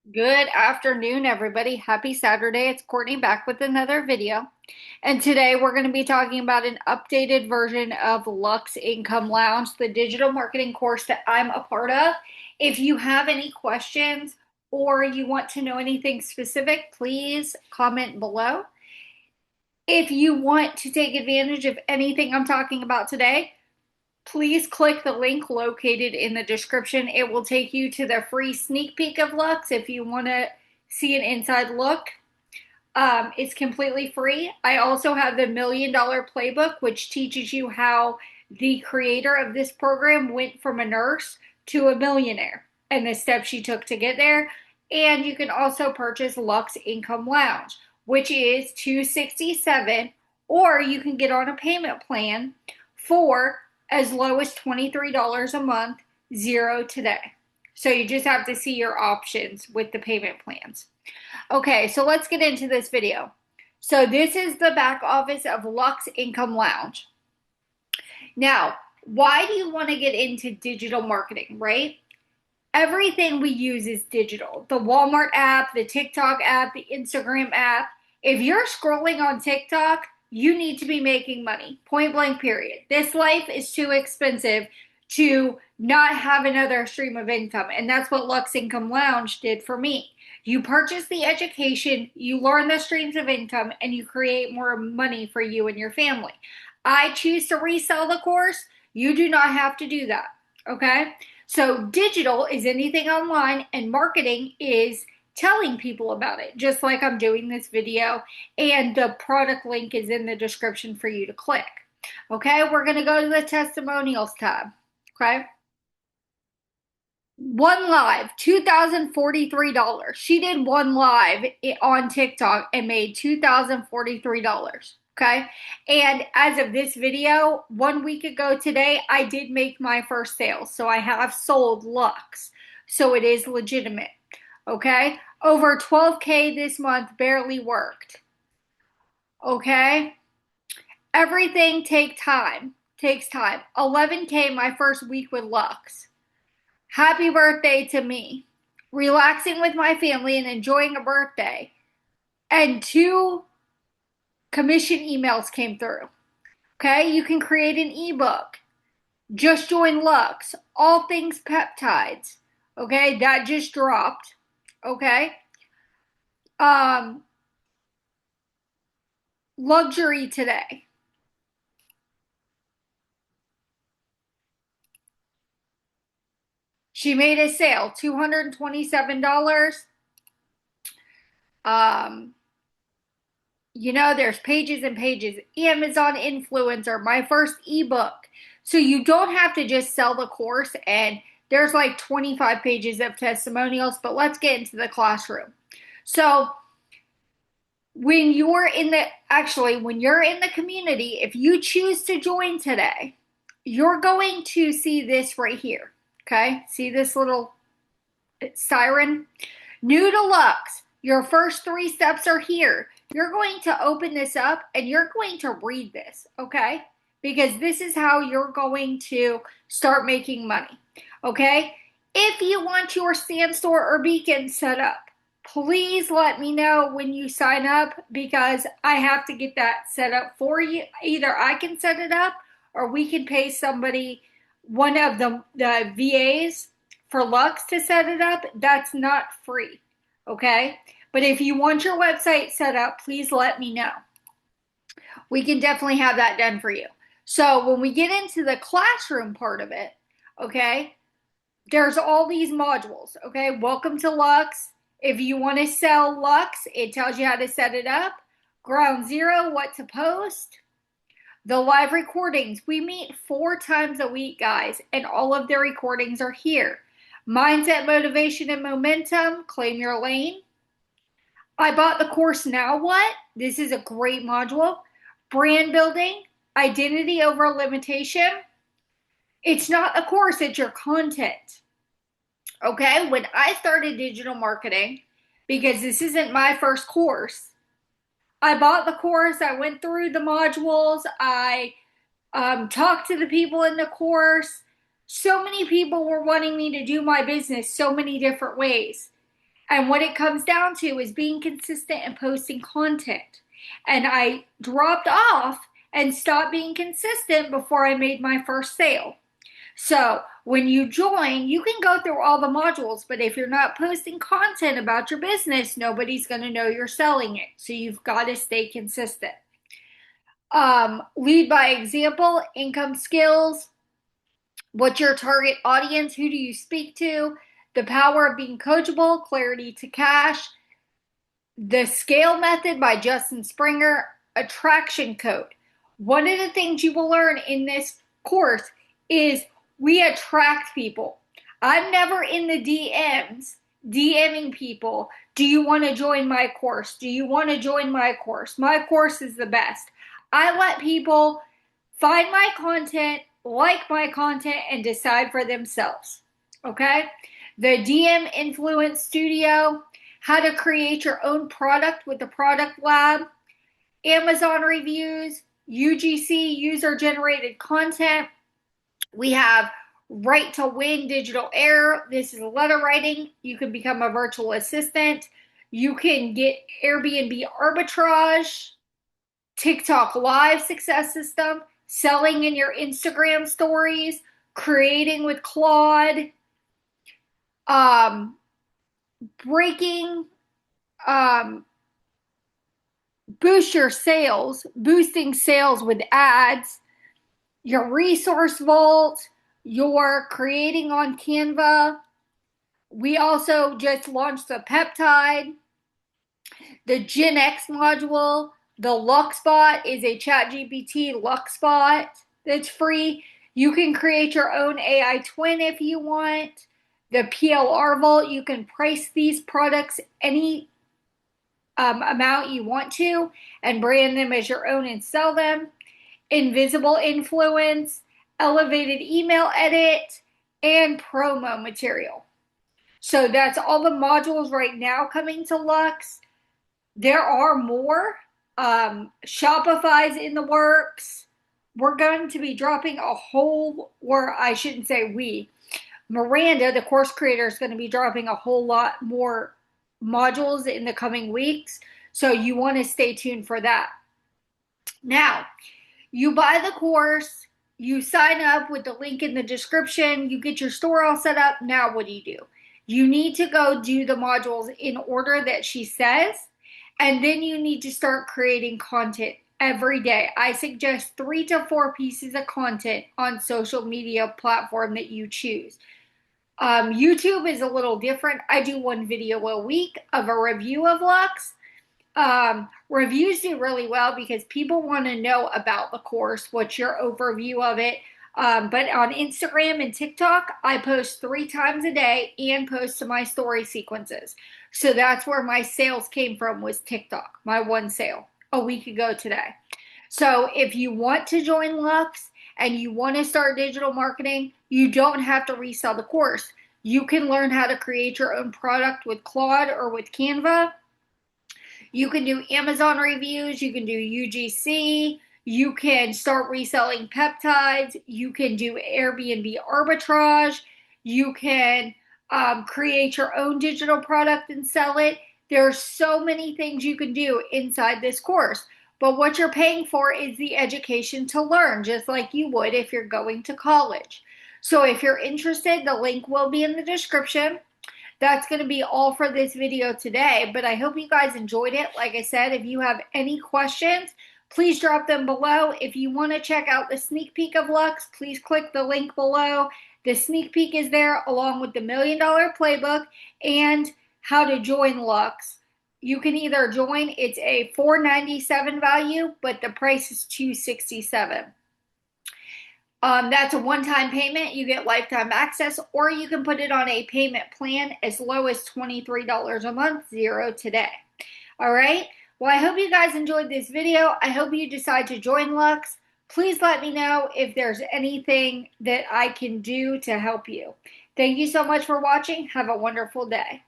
Good afternoon, everybody. Happy Saturday. It's Courtney back with another video. And today we're going to be talking about an updated version of Lux Income Lounge, the digital marketing course that I'm a part of. If you have any questions or you want to know anything specific, please comment below. If you want to take advantage of anything I'm talking about today, please click the link located in the description. It will take you to the free sneak peek of Lux if you want to see an inside look. It's completely free. I also have the $1,000,000 playbook, which teaches you how the creator of this program went from a nurse to a millionaire and the steps she took to get there. And you can also purchase Lux Income Lounge, which is $267, or you can get on a payment plan for as low as $23 a month, zero today. So you just have to see your options with the payment plans. Okay, so let's get into this video. So this is the back office of Lux Income Lounge. Now, why do you want to get into digital marketing, right? Everything we use is digital. The Walmart app, the TikTok app, the Instagram app. If you're scrolling on TikTok, you need to be making money. Point blank, period. This life is too expensive to not have another stream of income. And that's what Lux Income Lounge did for me. You purchase the education, you learn the streams of income, and you create more money for you and your family. I choose to resell the course. You do not have to do that. Okay? So digital is anything online, and marketing is telling people about it, just like I'm doing this video, and the product link is in the description for you to click. Okay, we're going to go to the testimonials tab. Okay. One live, $2,043. She did one live on TikTok and made $2,043. Okay. And as of this video, 1 week ago today, I did make my first sale. So I have sold Lux. So it is legitimate. Okay. Over 12K this month, barely worked. Okay. Everything takes time. 11K my first week with Lux. Happy birthday to me. Relaxing with my family and enjoying a birthday. And 2 commission emails came through. Okay, you can create an ebook. Just join Lux. All things peptides. Okay, that just dropped. Okay. Um, luxury today. She made a sale, $227. Um, there's pages and pages. Amazon influencer, my first ebook. So you don't have to just sell the course, and there's like 25 pages of testimonials, but let's get into the classroom. So when you're in the community, if you choose to join today, you're going to see this right here. Okay, see this little siren? New to Lux, your first 3 steps are here. You're going to open this up and you're going to read this, okay? Because this is how you're going to start making money, okay? If you want your stand store or beacon set up, please let me know when you sign up, because I have to get that set up for you. Either I can set it up or we can pay somebody, one of the VAs for Lux, to set it up. That's not free, okay? But if you want your website set up, please let me know. We can definitely have that done for you. So when we get into the classroom part of it, okay, there's all these modules, okay? Welcome to Lux. If you want to sell Lux, it tells you how to set it up. Ground Zero, what to post. The live recordings. We meet 4 times a week, guys, and all of the recordings are here. Mindset, motivation, and momentum. Claim your lane. I bought the course, now what? This is a great module. Brand building. Identity over limitation. It's not a course, it's your content. Okay, when I started digital marketing, because this isn't my first course, I bought the course, I went through the modules, I talked to the people in the course. So many people were wanting me to do my business so many different ways. And what it comes down to is being consistent and posting content. And I dropped off and stopped being consistent before I made my first sale. So when you join, you can go through all the modules, but if you're not posting content about your business, nobody's going to know you're selling it. So you've got to stay consistent. Lead by example, income skills, what's your target audience, who do you speak to, the power of being coachable, clarity to cash, the scale method by Justin Springer, attraction code. One of the things you will learn in this course is we attract people. I'm never in the DMs DMing people, do you want to join my course? Do you want to join my course? My course is the best. I let people find my content, like my content, and decide for themselves. Okay? The DM Influence Studio, how to create your own product with the Product Lab, Amazon reviews, UGC, user-generated content. We have Right to Win Digital Air. This is letter writing. You can become a virtual assistant. You can get Airbnb arbitrage, TikTok Live success system, selling in your Instagram stories, creating with Claude, breaking, boost your sales, boosting sales with ads, your resource vault, your creating on Canva. We also just launched the peptide, the Gen X module. The LuxeBot is a ChatGPT LuxeBot that's free. You can create your own AI twin if you want. The PLR Vault, you can price these products any amount you want to and brand them as your own and sell them. Invisible influence, elevated email edit, and promo material. So that's all the modules right now coming to Lux. There are more. Shopify's in the works. We're going to be dropping a whole, or I shouldn't say we, Miranda, the course creator, is going to be dropping a whole lot more modules in the coming weeks. So you want to stay tuned for that. Now, you buy the course, you sign up with the link in the description, you get your store all set up. Now what do? You need to go do the modules in order that she says, and then you need to start creating content every day. I suggest 3 to 4 pieces of content on social media platform that you choose. YouTube is a little different. I do 1 video a week of a review of Lux. Reviews do really well because people want to know about the course, what's your overview of it. But on Instagram and TikTok, I post 3 times a day and post to my story sequences. So that's where my sales came from, was TikTok, my 1 sale a week ago today. So if you want to join Lux and you want to start digital marketing, you don't have to resell the course. You can learn how to create your own product with Claude or with Canva. You can do Amazon reviews. You can do UGC. You can start reselling peptides. You can do Airbnb arbitrage. You can create your own digital product and sell it. There are so many things you can do inside this course. But what you're paying for is the education to learn, just like you would if you're going to college. So if you're interested, the link will be in the description. That's going to be all for this video today, but I hope you guys enjoyed it. Like I said, if you have any questions, please drop them below. If you want to check out the sneak peek of Lux, please click the link below. The sneak peek is there along with the $1 Million Playbook and how to join Lux. You can either join, it's a $497 value, but the price is $267. That's a one-time payment. You get lifetime access, or you can put it on a payment plan as low as $23 a month, 0 today. All right. Well, I hope you guys enjoyed this video. I hope you decide to join Lux. Please let me know if there's anything that I can do to help you. Thank you so much for watching. Have a wonderful day.